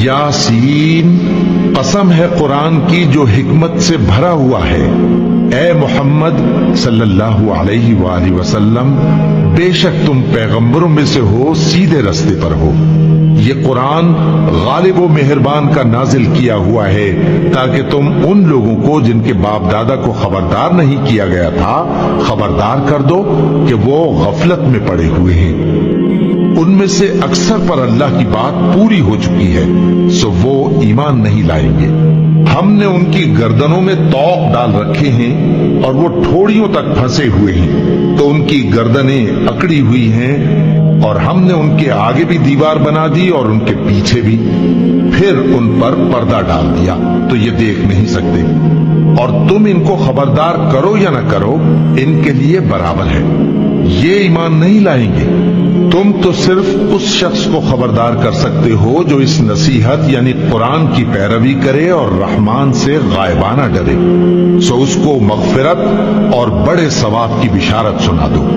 یاسین، قسم ہے قرآن کی جو حکمت سے بھرا ہوا ہے۔ اے محمد صلی اللہ علیہ وآلہ وسلم، بے شک تم پیغمبروں میں سے ہو، سیدھے رستے پر ہو۔ یہ قرآن غالب و مہربان کا نازل کیا ہوا ہے تاکہ تم ان لوگوں کو جن کے باپ دادا کو خبردار نہیں کیا گیا تھا خبردار کر دو کہ وہ غفلت میں پڑے ہوئے ہیں۔ ان میں سے اکثر پر اللہ کی بات پوری ہو چکی ہے، سو وہ ایمان نہیں لائیں گے۔ ہم نے ان کی گردنوں میں طوق ڈال رکھے ہیں اور وہ ٹھوڑیوں تک پھنسے ہوئے ہیں، تو ان کی گردنیں اکڑی ہوئی ہیں، اور ہم نے ان کے آگے بھی دیوار بنا دی اور ان کے پیچھے بھی، پھر ان پر پردہ ڈال دیا تو یہ دیکھ نہیں سکتے، اور تم ان کو خبردار کرو یا نہ کرو ان کے لیے برابر ہے، یہ ایمان نہیں لائیں گے۔ تم تو صرف اس شخص کو خبردار کر سکتے ہو جو اس نصیحت یعنی قرآن کی پیروی کرے اور رحمان سے غائبانہ ڈرے، سو اس کو مغفرت اور بڑے ثواب کی بشارت سنا دو۔